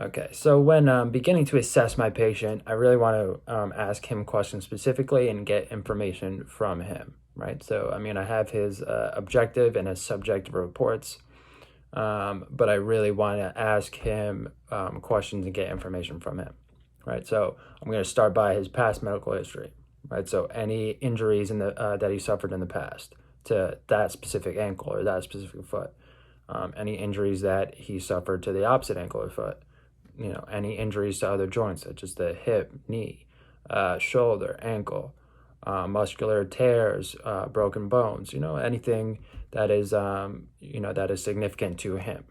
Okay, so when beginning to assess my patient, I really want to ask him questions specifically and get information from him, right? So, I mean, I have his objective and his subjective reports, but I really want to ask him questions and get information from him, right? So, I'm going to start by his past medical history, right? So, any injuries in the that he suffered in the past to that specific ankle or that specific foot, any injuries that he suffered to the opposite ankle or foot, any injuries to other joints such as the hip, knee, shoulder, ankle, muscular tears, broken bones, anything that is, that is significant to him,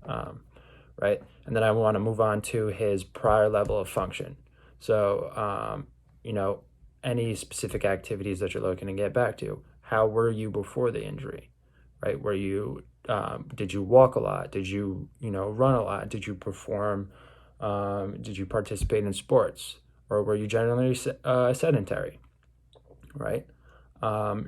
um, right? And then I want to move on to his prior level of function. So, any specific activities that you're looking to get back to. How were you before the injury, right? Did you walk a lot? Did you, run a lot? Did you perform did you participate in sports, or were you generally sedentary? Right. I want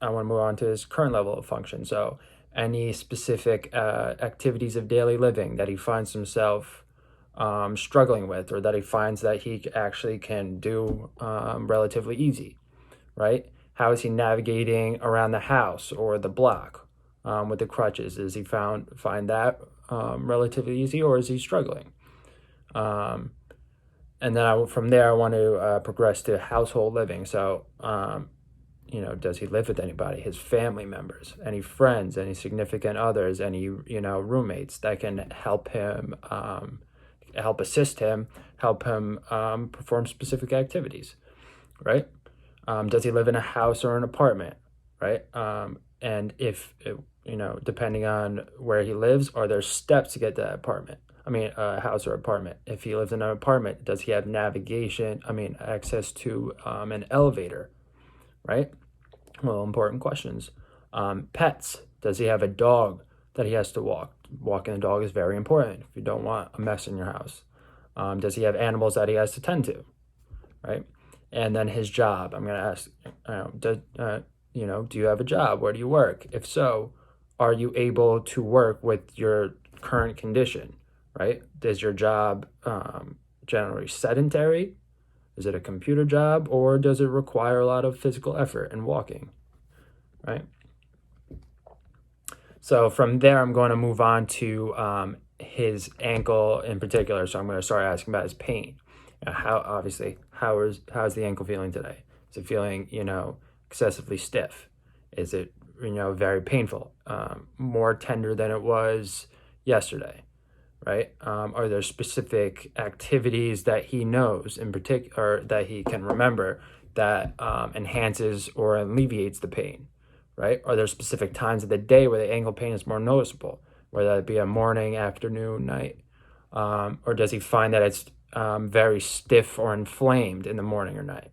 to move on to his current level of function. So, any specific activities of daily living that he finds himself struggling with, or that he finds that he actually can do relatively easy, right? How is he navigating around the house or the block with the crutches? Does he find that relatively easy, or is he struggling? Um, and then from there, I want to progress to household living. So, does he live with anybody? His family members, any friends, any significant others, any roommates that can help him, help assist him, help him perform specific activities, right? Does he live in a house or an apartment, right? And if depending on where he lives, are there steps to get to that apartment? I mean, a house or apartment. If he lives in an apartment, does he have navigation? I mean, access to an elevator, right? Well, important questions. Pets. Does he have a dog that he has to walk? Walking the dog is very important if you don't want a mess in your house. Does he have animals that he has to tend to, right? And then his job. I'm going to ask, do you have a job? Where do you work? If so, are you able to work with your current condition, right? Is your job generally sedentary? Is it a computer job, or does it require a lot of physical effort and walking, right? So from there, I'm going to move on to his ankle in particular. So I'm going to start asking about his pain. How's the ankle feeling today? Is it feeling excessively stiff? Is it very painful? More tender than it was yesterday, right? Are there specific activities that he knows in particular, or that he can remember, that enhances or alleviates the pain, right? Are there specific times of the day where the ankle pain is more noticeable, whether that be a morning, afternoon, night? Or does he find that it's very stiff or inflamed in the morning or night?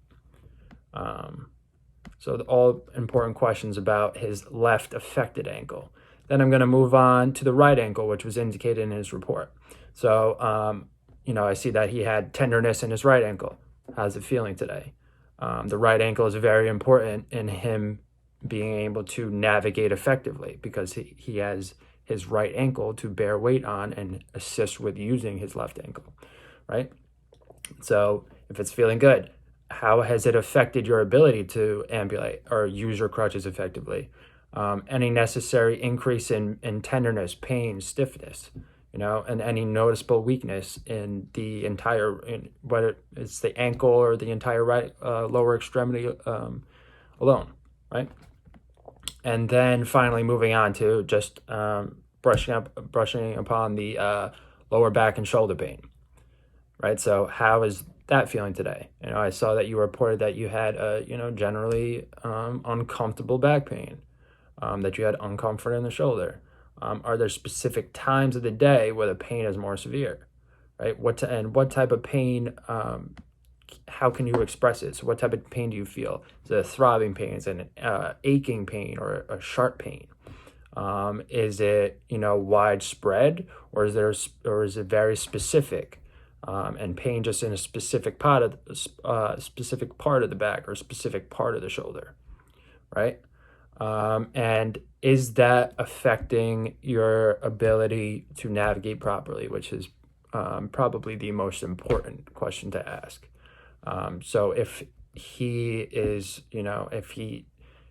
So all important questions about his left affected ankle. Then I'm going to move on to the right ankle, which was indicated in his report. So, I see that he had tenderness in his right ankle. How's it feeling today? The right ankle is very important in him being able to navigate effectively, because he has his right ankle to bear weight on and assist with using his left ankle, right? So if it's feeling good, how has it affected your ability to ambulate or use your crutches effectively? Any necessary increase in tenderness, pain, stiffness, and any noticeable weakness in the whether it's the ankle or the entire right lower extremity alone, right? And then finally moving on to just brushing upon the lower back and shoulder pain, right? So how is that feeling today? I saw that you reported that you had generally uncomfortable back pain, that you had uncomfort in the shoulder. Are there specific times of the day where the pain is more severe, right? What type of pain? How can you express it? So what type of pain do you feel? Is it a throbbing pain? Is it an aching pain or a sharp pain? Is it widespread, or is it very specific? And pain just in a specific part of the back or a specific part of the shoulder, right? And is that affecting your ability to navigate properly, which is probably the most important question to ask. So if he is, if he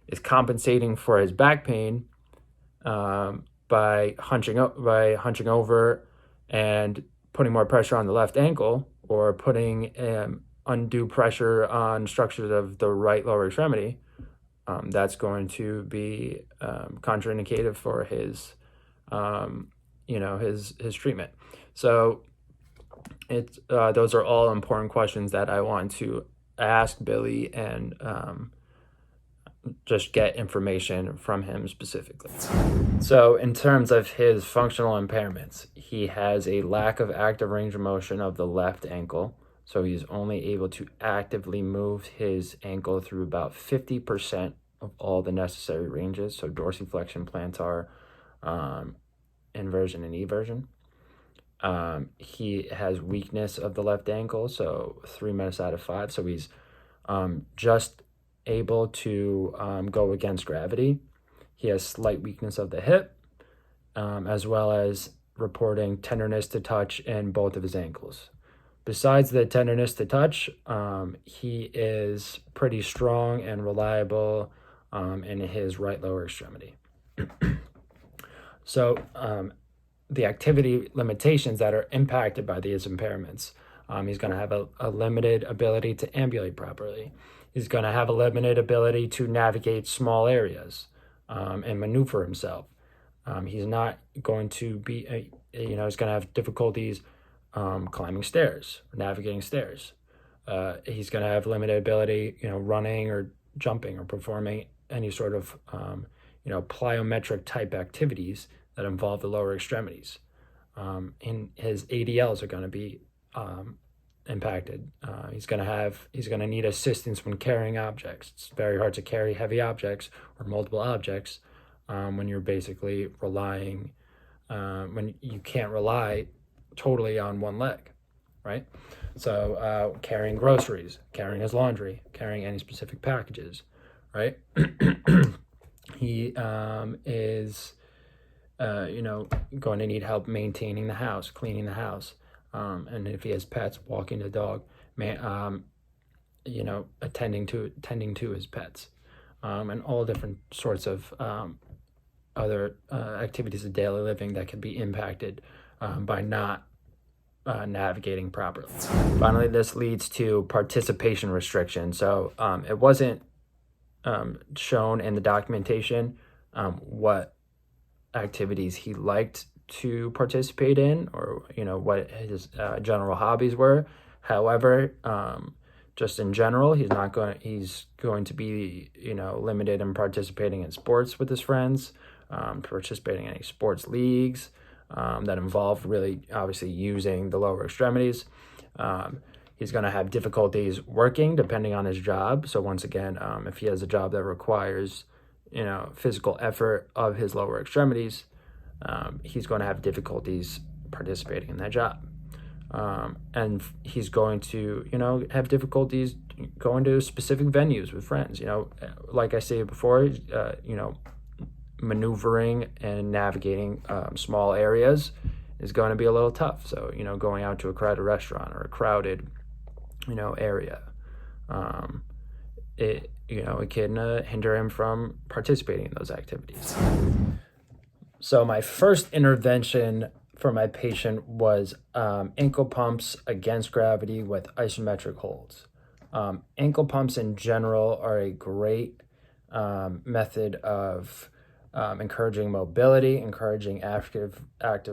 is compensating for his back pain by hunching over and putting more pressure on the left ankle, or putting undue pressure on structures of the right lower extremity, that's going to be contraindicated for his his treatment. So those are all important questions that I want to ask Billy, and just get information from him specifically. So in terms of his functional impairments, he has a lack of active range of motion of the left ankle. So he's only able to actively move his ankle through about 50% of all the necessary ranges. So dorsiflexion, plantar, inversion, and eversion. He has weakness of the left ankle, so 3 minutes out of 5. So he's just able to go against gravity. He has slight weakness of the hip, as well as reporting tenderness to touch in both of his ankles. Besides the tenderness to touch, he is pretty strong and reliable in his right lower extremity. So the activity limitations that are impacted by these impairments, he's going to have a limited ability to ambulate properly. He's going to have a limited ability to navigate small areas and maneuver himself. He's not going to be, he's going to have difficulties climbing stairs, or navigating stairs. He's going to have limited ability, running or jumping or performing any sort of, plyometric type activities that involve the lower extremities. And his ADLs are going to be impacted. He's going to need assistance when carrying objects. It's very hard to carry heavy objects or multiple objects when you're basically relying, when you can't rely totally on one leg, right? So carrying groceries, carrying his laundry, carrying any specific packages, right? He is going to need help maintaining the house, cleaning the house, and if he has pets, walking the dog, attending to his pets, and all different sorts of other activities of daily living that can be impacted by not navigating properly. Finally, this leads to participation restriction. So it wasn't shown in the documentation what activities he liked to participate in, or what his general hobbies were. However, just in general, he's going to be limited in participating in sports with his friends, participating in any sports leagues that involve really obviously using the lower extremities. He's going to have difficulties working depending on his job. So once again, if he has a job that requires physical effort of his lower extremities, he's going to have difficulties participating in that job. And he's going to, have difficulties going to specific venues with friends. Like I said before, maneuvering and navigating small areas is going to be a little tough. So, going out to a crowded restaurant or a crowded, area, it can hinder him from participating in those activities. So my first intervention for my patient was ankle pumps against gravity with isometric holds. Ankle pumps in general are a great method of encouraging mobility, encouraging active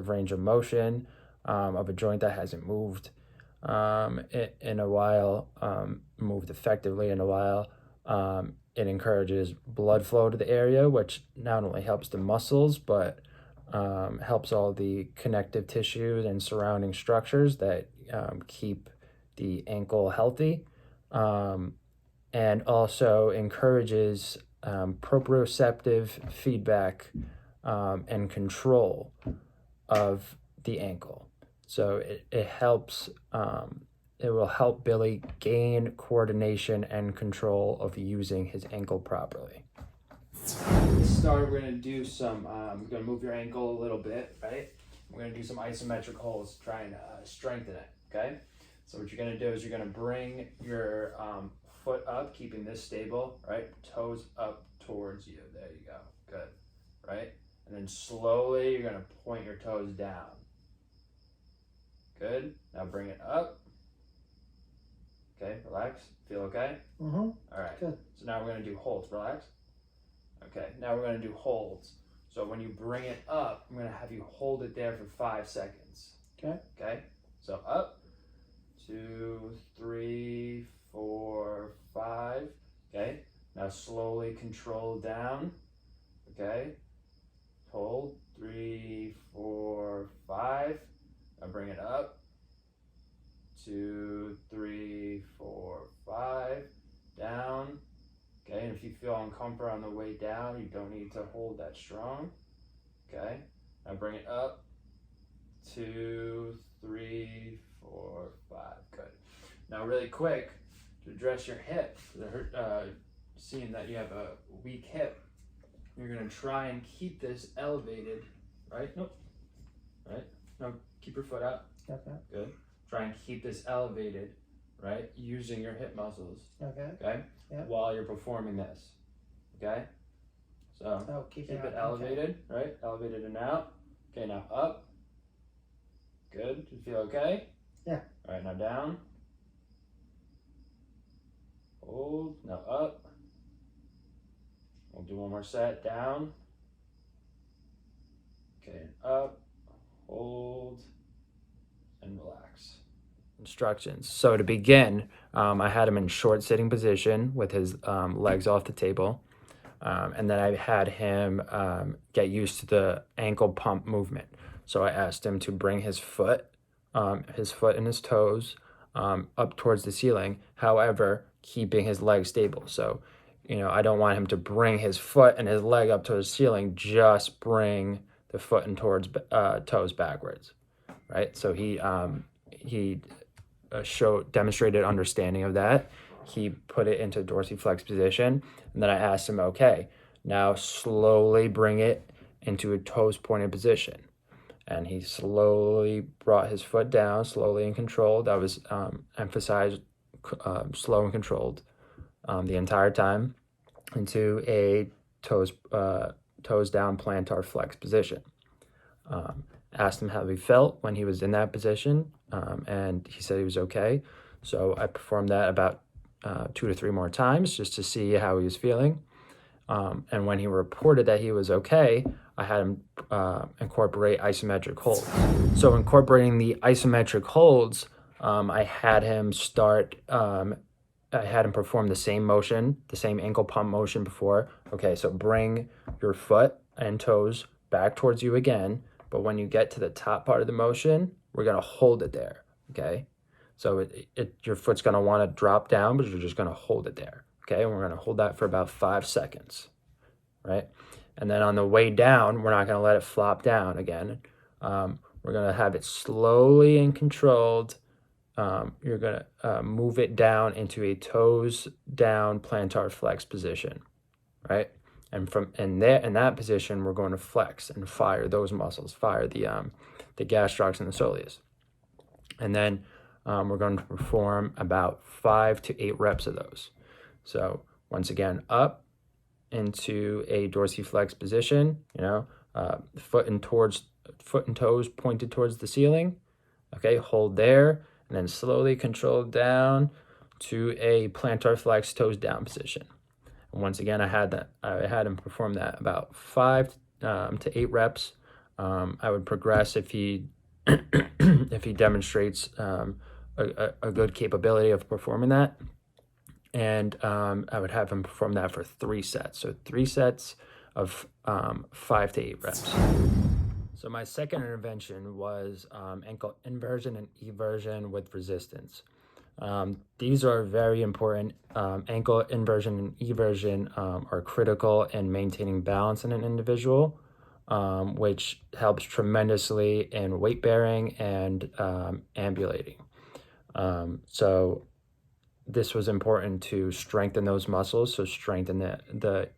range of motion of a joint that hasn't moved in a while, moved effectively in a while. It encourages blood flow to the area, which not only helps the muscles, but helps all the connective tissues and surrounding structures that keep the ankle healthy, and also encourages proprioceptive feedback and control of the ankle. So it helps, it will help Billy gain coordination and control of using his ankle properly. To start, we're going to do some, we're going to move your ankle a little bit, right? we're going to do some isometric holds to try and strengthen it, okay? So what you're going to do is you're going to bring your foot up, keeping this stable, right? Toes up towards you. There you go. Good, right? And then slowly you're going to point your toes down. Good. Now bring it up. Okay, relax. Feel okay? Mm-hmm. All right. Good. So now we're going to do holds. Relax. Okay, now we're going to do holds. So when you bring it up, I'm going to have you hold it there for 5 seconds. Okay. Okay, so up. 2, 3, 4, 5. Okay, now slowly control down. Okay, hold. 3, 4, 5. Now bring it up. 2, 3, 4, 5. Down. Okay, and if you feel uncomfortable on the way down, you don't need to hold that strong. Okay, now bring it up. 2, 3, 4, 5. Good. Now, really quick, to address your hip, seeing that you have a weak hip, you're going to try and keep this elevated, right? Nope. Right? No, keep your foot up. Okay. Good. Try and keep this elevated, right? Using your hip muscles. Okay. Okay? Yep. While you're performing this. Okay? So, keep it elevated, right? Elevated and out. Okay, now up. Good. Do you feel okay? Yeah. All right, now down. Hold. Now up. We'll do one more set. Down. Okay, and up. Hold. And relax. Instructions. So to begin, I had him in short sitting position with his legs off the table. And then I had him get used to the ankle pump movement. So I asked him to bring his foot and his toes up towards the ceiling, however, keeping his leg stable. So, I don't want him to bring his foot and his leg up to the ceiling, just bring the foot and toes backwards, right? So he demonstrated understanding of that. He put it into dorsiflex position, and then I asked him, okay, now slowly bring it into a toes pointed position. And he slowly brought his foot down, slowly and controlled. That was emphasized, slow and controlled the entire time, into a toes down plantar flex position. Asked him how he felt when he was in that position, and he said he was okay. So I performed that about 2 to 3 more times just to see how he was feeling. And when he reported that he was okay, I had him incorporate isometric holds. So incorporating the isometric holds, I had him perform the same motion, the same ankle pump motion before. Okay, so bring your foot and toes back towards you again, but when you get to the top part of the motion, we're gonna hold it there, okay? So your foot's gonna wanna drop down, but you're just gonna hold it there, okay? And we're gonna hold that for about 5 seconds, right? And then on the way down, we're not gonna let it flop down again. We're gonna have it slowly and controlled. You're gonna move it down into a toes down plantar flex position, right? And in that position, we're going to flex and fire those muscles, fire the gastrocs and the soleus. And then we're going to perform about 5 to 8 reps of those. So once again, up into a dorsiflex position, foot and toes pointed towards the ceiling. Okay, hold there, and then slowly control down to a plantar flex toes down position. And once again, I had him perform that about 5 to 8 reps. I would progress if he if he demonstrates a good capability of performing that. And I would have him perform that for 3 sets. So 3 sets of 5 to 8 reps. So my second intervention was ankle inversion and eversion with resistance. These are very important. Ankle inversion and eversion are critical in maintaining balance in an individual, which helps tremendously in weight bearing and ambulating. So this was important to strengthen those muscles, so strengthen the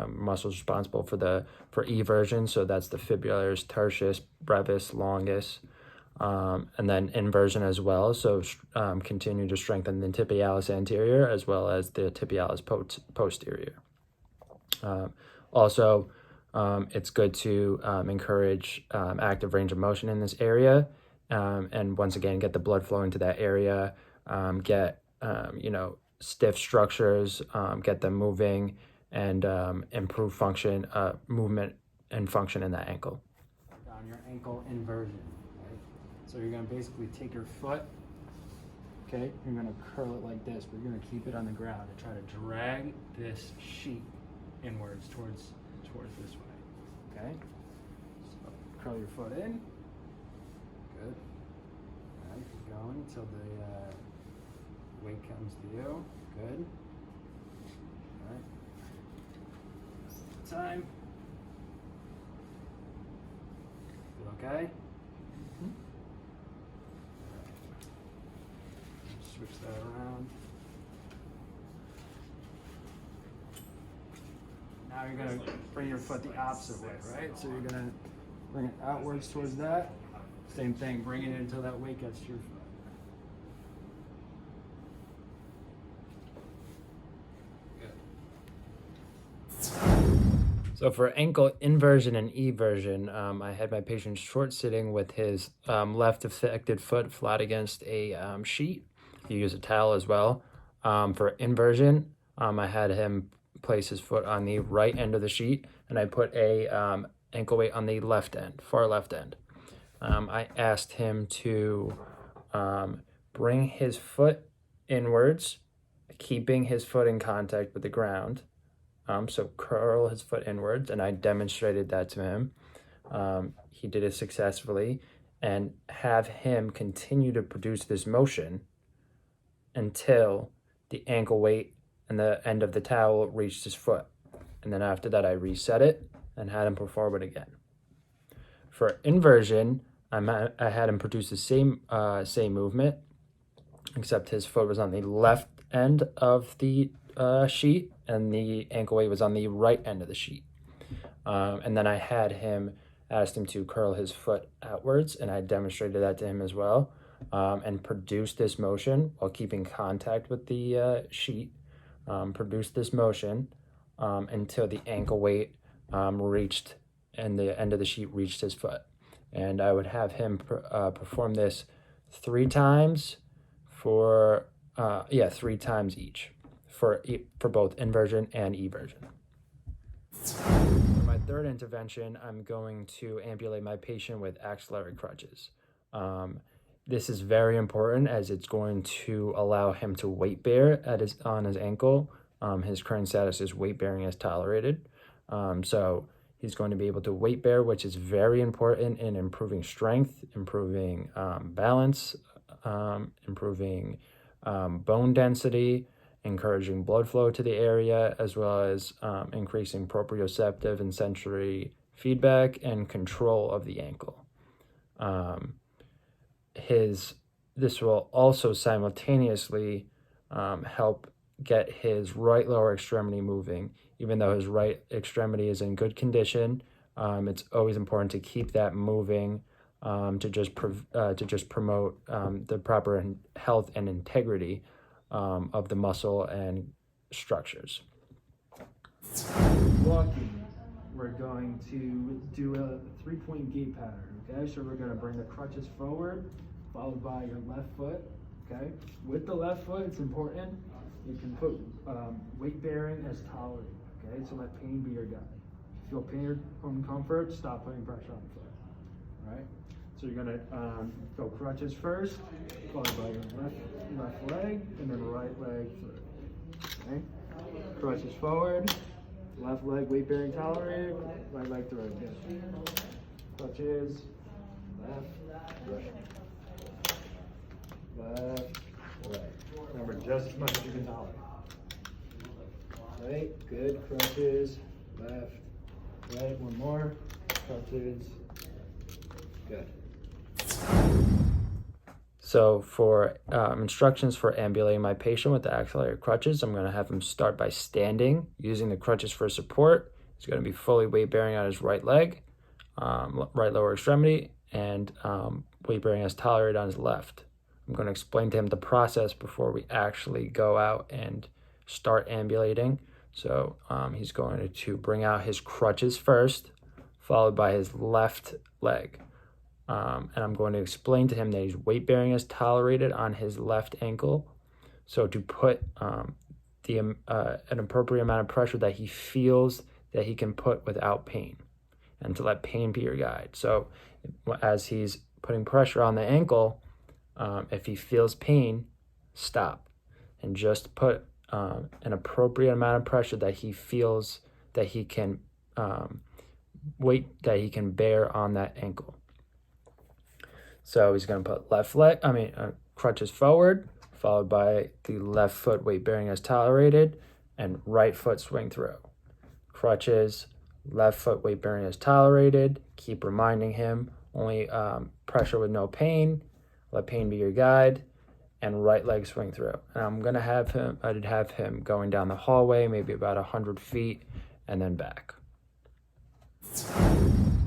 muscles responsible for eversion. So that's the fibularis, tertius, brevis, longus, and then inversion as well. So continue to strengthen the tibialis anterior as well as the tibialis posterior. Also, it's good to encourage active range of motion in this area, and once again get the blood flow into that area, get stiff structures, get them moving, and improve function, movement and function in that ankle. On your ankle inversion, right? So you're going to basically take your foot, okay, you're going to curl it like this, but you're going to keep it on the ground and try to drag this sheet inwards towards this way, okay? So curl your foot in, good. All right, keep going until the weight comes to you, good. All right, time. Feel okay? Switch that around. Now you're going to bring your foot the opposite way, right? So you're going to bring it outwards towards that. Same thing, bring it in until that weight gets to your foot. So for ankle inversion and eversion, I had my patient short sitting with his left affected foot flat against a sheet. You use a towel as well. For inversion, I had him place his foot on the right end of the sheet, and I put a ankle weight on the left end, far left end. I asked him to bring his foot inwards, keeping his foot in contact with the ground. So curl his foot inwards, and I demonstrated that to him. He did it successfully, and have him continue to produce this motion until the ankle weight and the end of the towel reached his foot. And then after that, I reset it and had him perform it again. For inversion, I had him produce the same movement, except his foot was on the left end of the sheet, and the ankle weight was on the right end of the sheet. And then I had him, asked him to curl his foot outwards, and I demonstrated that to him as well, and produce this motion while keeping contact with the sheet. Produce this motion until the ankle weight reached and the end of the sheet reached his foot. And I would have him perform this 3 times for 3 times each for both inversion and eversion. For my third intervention, I'm going to ambulate my patient with axillary crutches. This is very important as it's going to allow him to weight bear on his ankle. His current status is weight bearing as tolerated. So he's going to be able to weight bear, which is very important in improving strength, improving balance, improving bone density, encouraging blood flow to the area, as well as increasing proprioceptive and sensory feedback and control of the ankle. This will also simultaneously help get his right lower extremity moving. Even though his right extremity is in good condition, it's always important to keep that moving to just promote the proper health and integrity of the muscle and structures. Walking, we're going to do a 3-point gait pattern, okay? So we're gonna bring the crutches forward, followed by your left foot, okay? With the left foot, it's important, you can put weight bearing as tolerated, okay? So let pain be your guide. If you feel pain or discomfort, stop putting pressure on the foot, all right? So you're gonna go crutches first, followed by your left leg, and then right leg through, okay? Crutches forward, left leg weight bearing tolerated, right leg through, good. Crutches, left, right. Left, right. Remember, just as much as you can tolerate. Right, good, crutches, left, right, one more, crutches, good. So for instructions for ambulating my patient with the axillary crutches, I'm going to have him start by standing, using the crutches for support. He's going to be fully weight bearing on his right leg, right lower extremity, and weight bearing as tolerated on his left. I'm going to explain to him the process before we actually go out and start ambulating. So he's going to bring out his crutches first, followed by his left leg. And I'm going to explain to him that he's weight bearing as tolerated on his left ankle. So to put an appropriate amount of pressure that he feels that he can put without pain, and to let pain be your guide. So as he's putting pressure on the ankle, if he feels pain, stop and just put an appropriate amount of pressure that he feels that he can weight that he can bear on that ankle. So he's going to put crutches forward, followed by the left foot weight bearing as tolerated, and right foot swing through. Crutches, left foot weight bearing as tolerated. Keep reminding him only pressure with no pain. Let pain be your guide, and right leg swing through. And I'm gonna have him going down the hallway, maybe about 100 feet, and then back.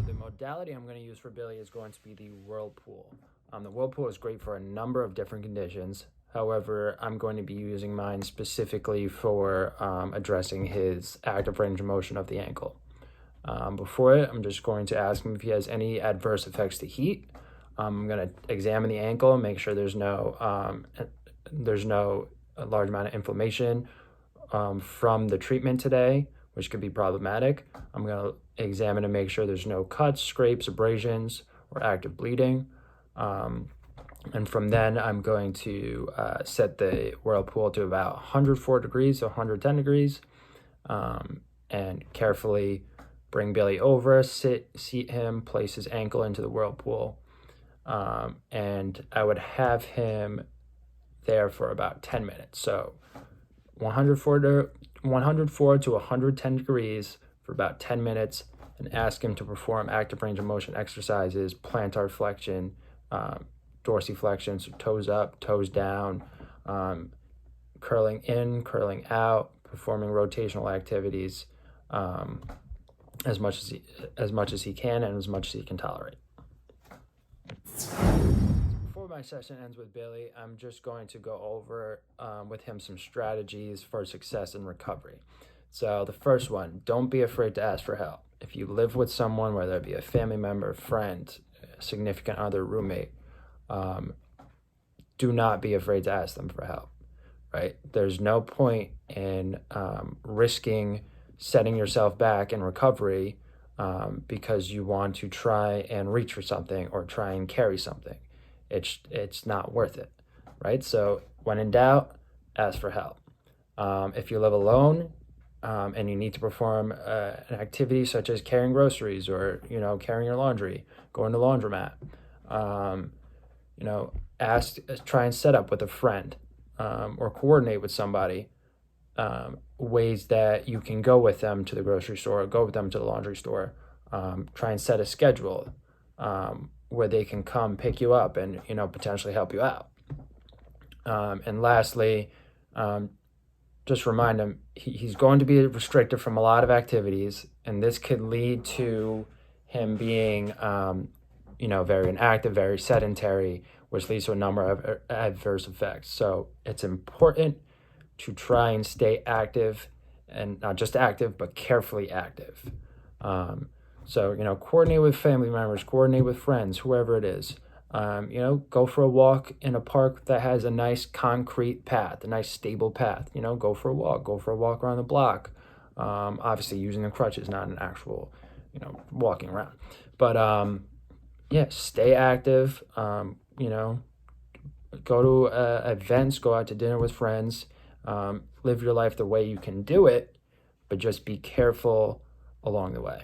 The modality I'm going to use for Billy is going to be the whirlpool. The whirlpool is great for a number of different conditions. However, I'm going to be using mine specifically for addressing his active range of motion of the ankle. Before it, I'm just going to ask him if he has any adverse effects to heat. I'm going to examine the ankle and make sure there's no large amount of inflammation from the treatment today, which could be problematic. I'm going to examine and make sure there's no cuts, scrapes, abrasions, or active bleeding. And from then, I'm going to set the whirlpool to about 104 degrees, so 110 degrees, and carefully bring Billy over, seat him, place his ankle into the whirlpool. And I would have him there for about 10 minutes. So 104 to 110 degrees for about 10 minutes, and ask him to perform active range of motion exercises, plantar flexion, dorsiflexion, so toes up, toes down, curling in, curling out, performing rotational activities as much as he can and as much as he can tolerate. Before my session ends with Billy, I'm just going to go over with him some strategies for success in recovery. So the first one, don't be afraid to ask for help. If you live with someone, whether it be a family member, friend, significant other, roommate, do not be afraid to ask them for help, right? There's no point in risking setting yourself back in recovery because you want to try and reach for something or try and carry something. It's not worth it, right? So when in doubt, ask for help. If you live alone and you need to perform an activity such as carrying groceries or carrying your laundry, going to the laundromat, try and set up with a friend or coordinate with somebody ways that you can go with them to the grocery store, go with them to the laundry store. Try and set a schedule where they can come pick you up and potentially help you out. And lastly, just remind him he's going to be restricted from a lot of activities, and this could lead to him being very inactive, very sedentary, which leads to a number of adverse effects. So it's important to try and stay active, and not just active, but carefully active. So coordinate with family members, coordinate with friends, whoever it is. Go for a walk in a park that has a nice concrete path, a nice stable path. Go for a walk around the block. Obviously using the crutches, not an actual, walking around. But stay active. Go to events, go out to dinner with friends. Live your life the way you can do it, but just be careful along the way.